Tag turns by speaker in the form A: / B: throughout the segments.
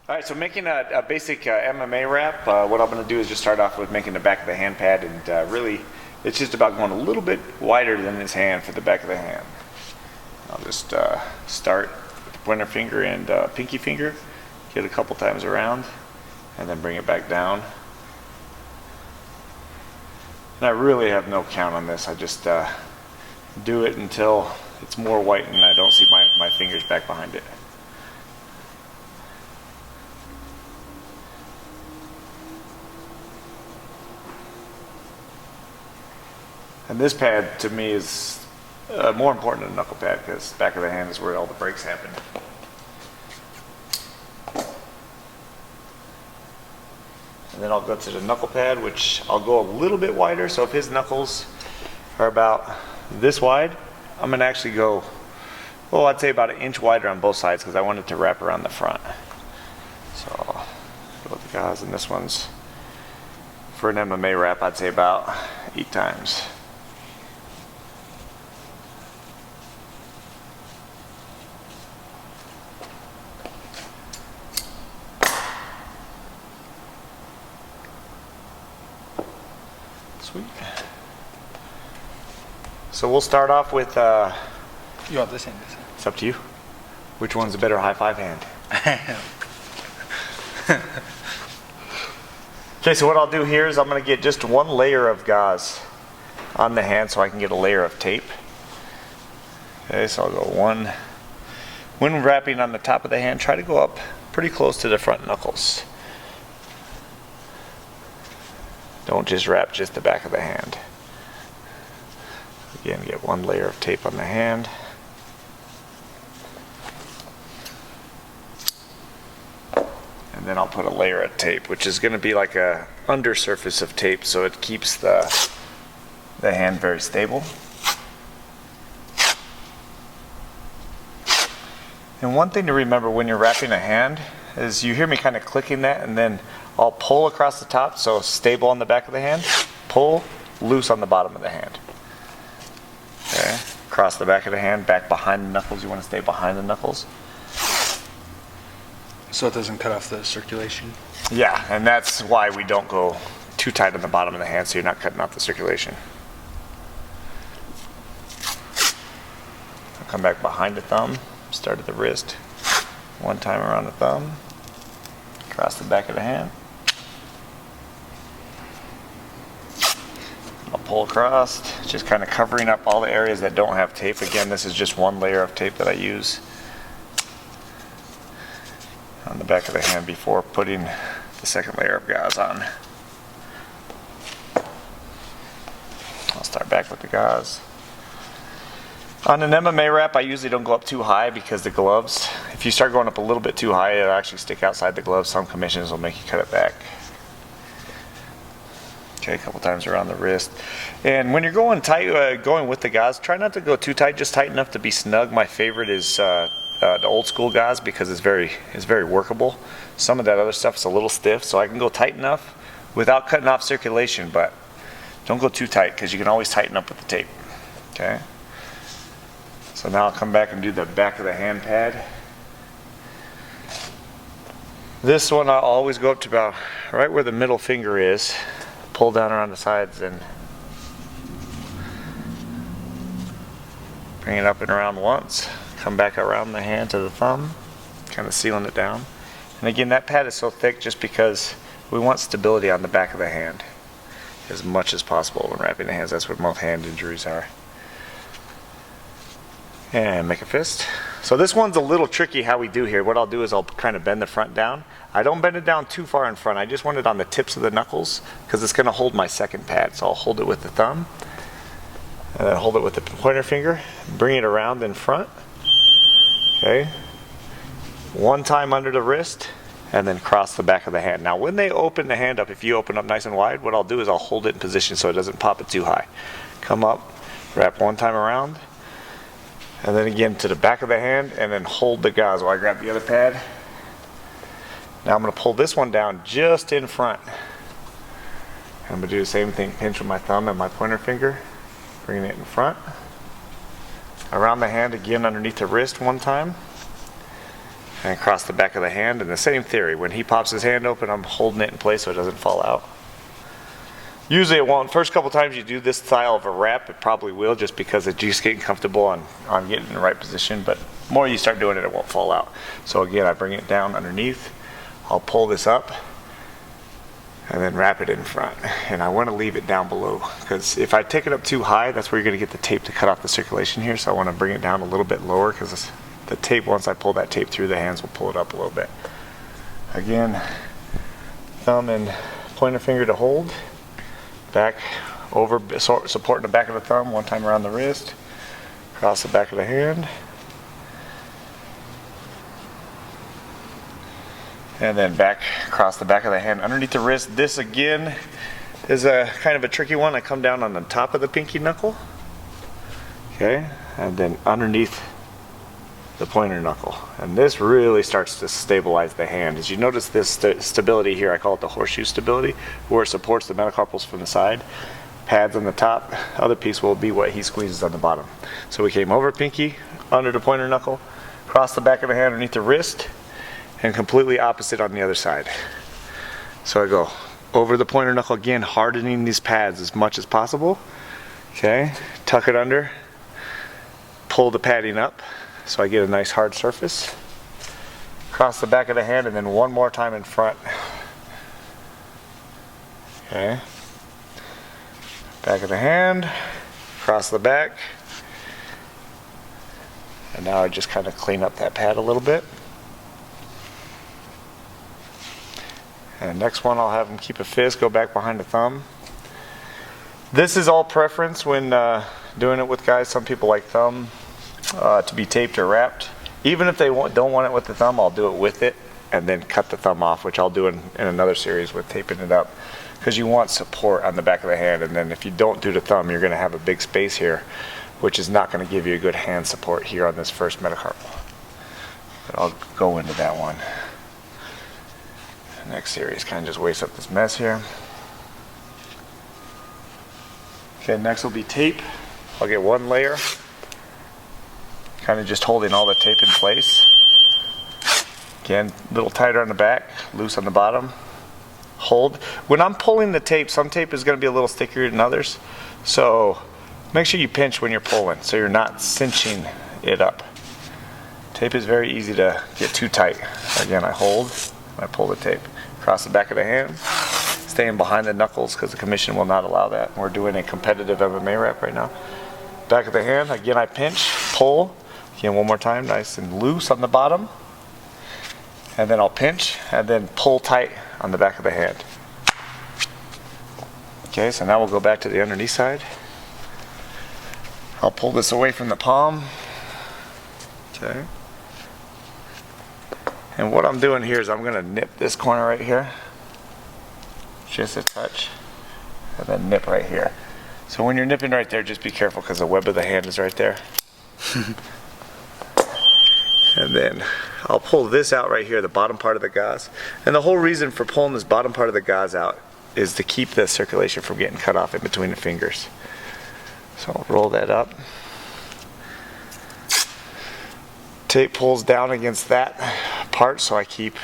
A: All right, so making a basic MMA wrap, what I'm going to do is just start off with making the back of the hand pad, and really it's just about going a little bit wider than his hand for the back of the hand. I'll just start with the pointer finger and pinky finger, get a couple times around, and then bring it back down. And I really have no count on this. I just do it until it's more white and I don't see my fingers back behind it. And this pad to me is more important than a knuckle pad because the back of the hand is where all the breaks happen. And then I'll go to the knuckle pad, which I'll go a little bit wider. So if his knuckles are about this wide, I'm going to actually go, well, I'd say about an inch wider on both sides because I want it to wrap around the front. So I'll go with the gauze, and this one's for an MMA wrap, I'd say about 8 times. Sweet. So we'll start off with.
B: You want this hand? This hand.
A: It's up to you. Which one's a better high five hand? Okay, so what I'll do here is I'm going to get just one layer of gauze on the hand so I can get a layer of tape. Okay, so I'll go one. When wrapping on the top of the hand, try to go up pretty close to the front knuckles. Don't just wrap just the back of the hand. Again, get one layer of tape on the hand. And then I'll put a layer of tape, which is going to be like a undersurface of tape, so it keeps the hand very stable. And one thing to remember when you're wrapping a hand is you hear me kind of clicking that, and then I'll pull across the top, so stable on the back of the hand, pull, loose on the bottom of the hand. Okay, across the back of the hand, back behind the knuckles, you want to stay behind the knuckles.
B: So it doesn't cut off the circulation?
A: Yeah, and that's why we don't go too tight on the bottom of the hand, so you're not cutting off the circulation. I'll come back behind the thumb, start at the wrist, one time around the thumb, across the back of the hand. I'll pull across, just kind of covering up all the areas that don't have tape. Again, this is just one layer of tape that I use on the back of the hand before putting the second layer of gauze on. I'll start back with the gauze. On an MMA wrap, I usually don't go up too high because the gloves, if you start going up a little bit too high, it'll actually stick outside the gloves. Some commissions will make you cut it back. Okay, a couple times around the wrist. And when you're going tight, going with the gauze, try not to go too tight, just tight enough to be snug. My favorite is the old school gauze because it's very workable. Some of that other stuff is a little stiff, so I can go tight enough without cutting off circulation, but don't go too tight because you can always tighten up with the tape. Okay. So now I'll come back and do the back of the hand pad. This one I'll always go up to about right where the middle finger is. Pull down around the sides and bring it up and around once. Come back around the hand to the thumb, kind of sealing it down. And again, that pad is so thick just because we want stability on the back of the hand as much as possible when wrapping the hands. That's what most hand injuries are. And make a fist. So this one's a little tricky how we do here. What I'll do is I'll kind of bend the front down. I don't bend it down too far in front. I just want it on the tips of the knuckles because it's going to hold my second pad. So I'll hold it with the thumb and then hold it with the pointer finger. Bring it around in front. Okay. One time under the wrist and then cross the back of the hand. Now when they open the hand up, if you open up nice and wide, what I'll do is I'll hold it in position so it doesn't pop it too high. Come up, wrap one time around. And then again to the back of the hand and then hold the gauze while I grab the other pad. Now I'm going to pull this one down just in front. And I'm going to do the same thing, pinch with my thumb and my pointer finger, bringing it in front. Around the hand again underneath the wrist one time. and across the back of the hand. And the same theory, when he pops his hand open, I'm holding it in place so it doesn't fall out. Usually it won't. First couple times you do this style of a wrap, it probably will, just because it's just getting comfortable on getting in the right position. But the more you start doing it, it won't fall out. So again, I bring it down underneath. I'll pull this up and then wrap it in front. And I want to leave it down below, because if I take it up too high, that's where you're going to get the tape to cut off the circulation here. So I want to bring it down a little bit lower, because the tape, once I pull that tape through, the hands will pull it up a little bit. Again, thumb and pointer finger to hold. Back over, supporting the back of the thumb, one time around the wrist, across the back of the hand. And then back across the back of the hand underneath the wrist. This again is a kind of a tricky one. I come down on the top of the pinky knuckle. Okay, and then underneath the pointer knuckle. And this really starts to stabilize the hand. As you notice this stability here, I call it the horseshoe stability, where it supports the metacarpals from the side. Pads on the top, other piece will be what he squeezes on the bottom. So we came over pinky, under the pointer knuckle, across the back of the hand underneath the wrist, and completely opposite on the other side. So I go over the pointer knuckle again, hardening these pads as much as possible. Okay, tuck it under, pull the padding up so I get a nice hard surface. Across the back of the hand, and then one more time in front. Okay, back of the hand, across the back. And now I just kind of clean up that pad a little bit. And next one, I'll have him keep a fist, go back behind the thumb. This is all preference when doing it with guys. Some people like thumb to be taped or wrapped. Even if they don't want it with the thumb, I'll do it with it and then cut the thumb off, which I'll do in another series with taping it up. Because you want support on the back of the hand, and then if you don't do the thumb, you're going to have a big space here, which is not going to give you a good hand support here on this first metacarpal. But I'll go into that one. Next series, kind of just waste up this mess here. Okay, next will be tape. I'll get one layer, kind of just holding all the tape in place. Again, a little tighter on the back, loose on the bottom. Hold. When I'm pulling the tape, some tape is going to be a little stickier than others, so make sure you pinch when you're pulling so you're not cinching it up. Tape is very easy to get too tight. Again, I hold, I pull the tape across the back of the hand, staying behind the knuckles because the commission will not allow that. We're doing a competitive MMA wrap right now. Back of the hand, again I pinch, pull, again one more time, nice and loose on the bottom, and then I'll pinch and then pull tight on the back of the hand. Okay, so now we'll go back to the underneath side. I'll pull this away from the palm. Okay. And what I'm doing here is I'm going to nip this corner right here, just a touch, and then nip right here. So when you're nipping right there, just be careful because the web of the hand is right there. And then I'll pull this out right here, the bottom part of the gauze. And the whole reason for pulling this bottom part of the gauze out is to keep the circulation from getting cut off in between the fingers. So I'll roll that up. Tape pulls down against that part, so I keep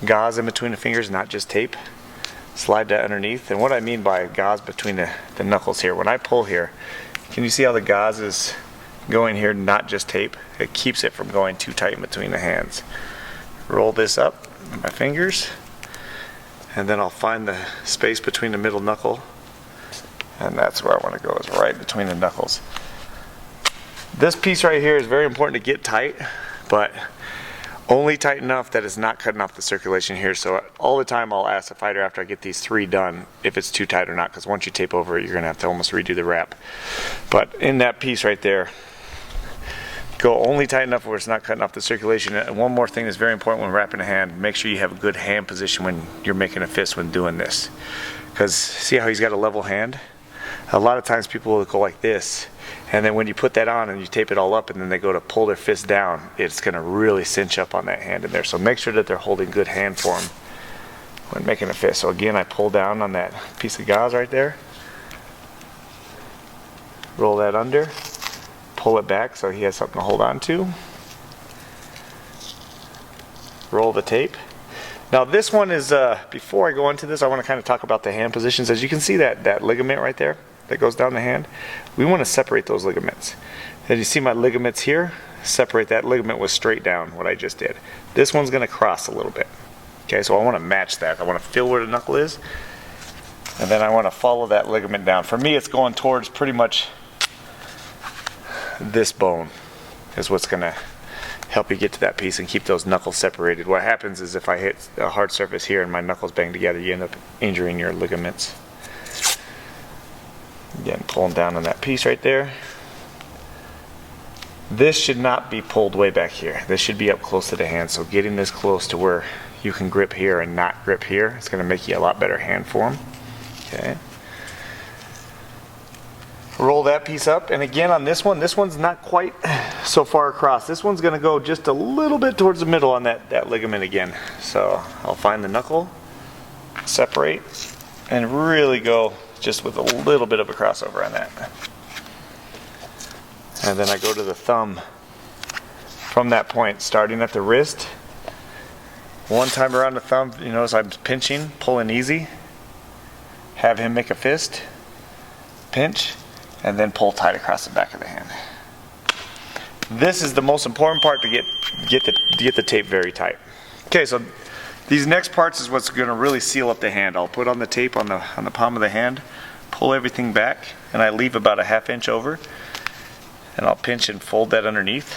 A: gauze in between the fingers, not just tape. Slide that underneath. And what I mean by gauze between the knuckles here, when I pull here, can you see how the gauze is going here, not just tape? It keeps it from going too tight in between the hands. Roll this up with my fingers, and then I'll find the space between the middle knuckle, and that's where I want to go, is right between the knuckles. This piece right here is very important to get tight, but only tight enough that it's not cutting off the circulation here. So all the time I'll ask the fighter after I get these 3 done if it's too tight or not, because once you tape over it, you're going to have to almost redo the wrap. But in that piece right there, go only tight enough where it's not cutting off the circulation. And one more thing that's very important when wrapping a hand, make sure you have a good hand position when you're making a fist when doing this. Because see how he's got a level hand? A lot of times people will go like this, and then when you put that on and you tape it all up and then they go to pull their fist down, it's going to really cinch up on that hand in there. So make sure that they're holding good hand form when making a fist. So again, I pull down on that piece of gauze right there, roll that under, pull it back so he has something to hold on to. roll the tape. Now this one is, before I go into this, I want to kind of talk about the hand positions. As you can see that ligament right there that goes down the hand, we want to separate those ligaments. As you see my ligaments here, separate that ligament was straight down, what I just did. This one's going to cross a little bit. Okay, so I want to match that. I want to feel where the knuckle is, and then I want to follow that ligament down. For me, it's going towards pretty much this bone is what's going to help you get to that piece and keep those knuckles separated. What happens is if I hit a hard surface here and my knuckles bang together, you end up injuring your ligaments. Again, pulling down on that piece right there. This should not be pulled way back here. This should be up close to the hand. So getting this close to where you can grip here and not grip here, it's going to make you a lot better hand form. Okay. Roll that piece up, and again on this one's not quite so far across. This one's going to go just a little bit towards the middle on that ligament again. So I'll find the knuckle, separate, and really go just with a little bit of a crossover on that. And then I go to the thumb from that point, starting at the wrist. One time around the thumb, you notice I'm pinching, pulling easy. Have him make a fist, pinch, and then pull tight across the back of the hand. This is the most important part to get the tape very tight. Okay, so these next parts is what's going to really seal up the hand. I'll put on the tape on the palm of the hand, pull everything back, and I leave about a ½ inch over, and I'll pinch and fold that underneath.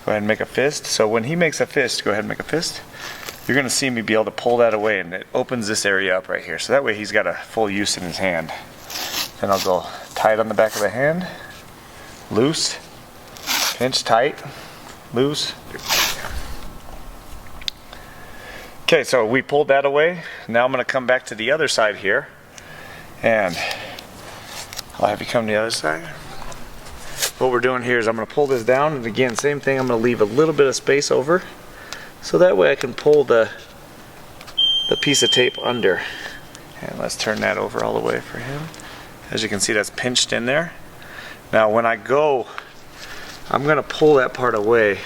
A: Go ahead and make a fist. So when he makes a fist, go ahead and make a fist. You're going to see me be able to pull that away, and it opens this area up right here. So that way he's got a full use in his hand. Then I'll go tight on the back of the hand, loose, pinch tight, loose. Okay, so we pulled that away. Now I'm going to come back to the other side here, and I'll have you come to the other side. What we're doing here is I'm going to pull this down, and again, same thing, I'm going to leave a little bit of space over, so that way I can pull the piece of tape under. And let's turn that over all the way for him. As you can see, that's pinched in there. Now when I go, I'm going to pull that part away.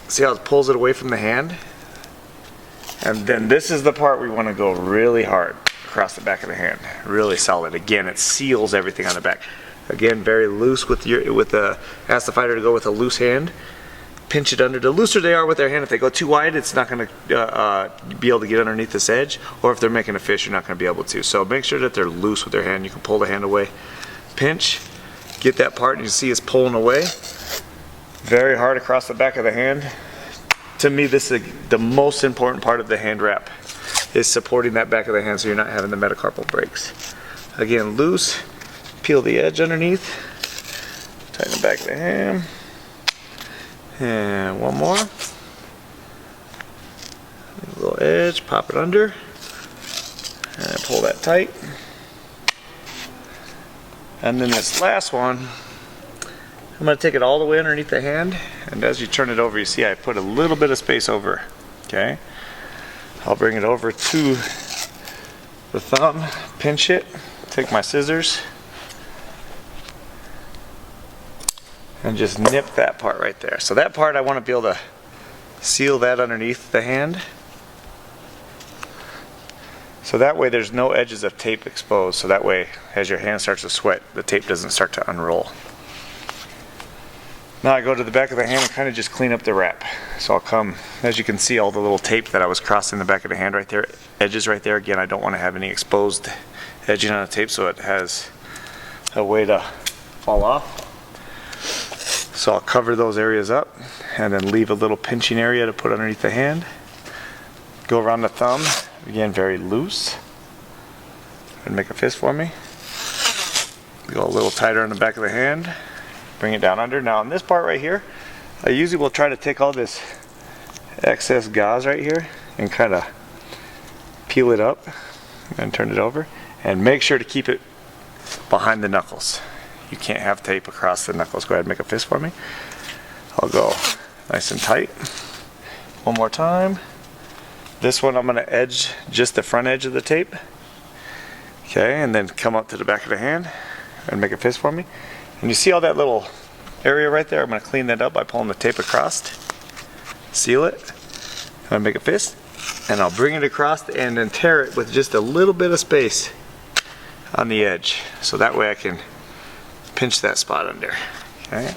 A: See how it pulls it away from the hand? And then this is the part we want to go really hard across the back of the hand. Really solid. Again, it seals everything on the back. Again, very loose ask the fighter to go with a loose hand. Pinch it under. The looser they are with their hand, if they go too wide, it's not going to be able to get underneath this edge. Or if they're making a fist, you're not going to be able to. So make sure that they're loose with their hand. You can pull the hand away. Pinch. Get that part, and you see it's pulling away. Very hard across the back of the hand. To me, this is the most important part of the hand wrap, is supporting that back of the hand so you're not having the metacarpal breaks. Again, loose. Peel the edge underneath. Tighten the back of the hand. And one more. A little edge, pop it under, and pull that tight. And then this last one, I'm going to take it all the way underneath the hand, and as you turn it over, you see I put a little bit of space over. Okay? I'll bring it over to the thumb, pinch it, take my scissors, and just nip that part right there. So that part I want to be able to seal that underneath the hand. So that way there's no edges of tape exposed. So that way as your hand starts to sweat, the tape doesn't start to unroll. Now I go to the back of the hand and kind of just clean up the wrap. So I'll come, as you can see, all the little tape that I was crossing the back of the hand right there, edges right there. Again, I don't want to have any exposed edging on the tape so it has a way to fall off. So I'll cover those areas up and then leave a little pinching area to put underneath the hand. Go around the thumb, again very loose. And make a fist for me. Go a little tighter on the back of the hand. Bring it down under. Now on this part right here, I usually will try to take all this excess gauze right here and kind of peel it up and turn it over. And make sure to keep it behind the knuckles. You can't have tape across the knuckles. Go ahead and make a fist for me. I'll go nice and tight. One more time. This one I'm going to edge just the front edge of the tape. Okay, and then come up to the back of the hand and make a fist for me. And you see all that little area right there? I'm going to clean that up by pulling the tape across. seal it. I'm gonna make a fist, and I'll bring it across and then tear it with just a little bit of space on the edge. So that way I can pinch that spot under. Okay.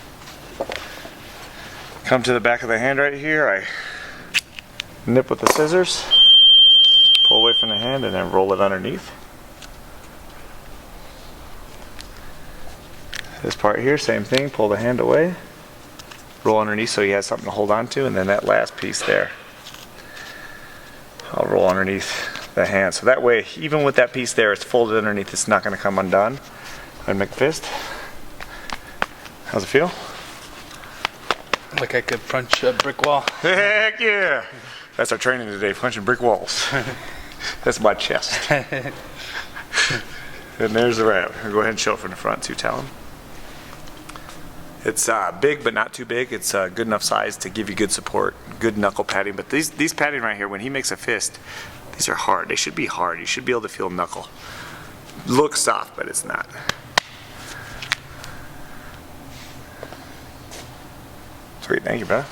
A: Come to the back of the hand right here. I nip with the scissors, pull away from the hand, and then roll it underneath. This part here, same thing, pull the hand away, roll underneath so he has something to hold on to, and then that last piece there, I'll roll underneath the hand. So that way, even with that piece there, it's folded underneath, it's not going to come undone. And make a fist. How's it feel?
B: Like I could punch a brick wall.
A: Heck yeah! That's our training today, punching brick walls. That's my chest. And there's the wrap. Go ahead and show it from the front too, Talon. It's big, but not too big. It's good enough size to give you good support, good knuckle padding. But these padding right here, when he makes a fist, these are hard. They should be hard. You should be able to feel knuckle. Looks soft, but it's not. Sweet, thank you, brother.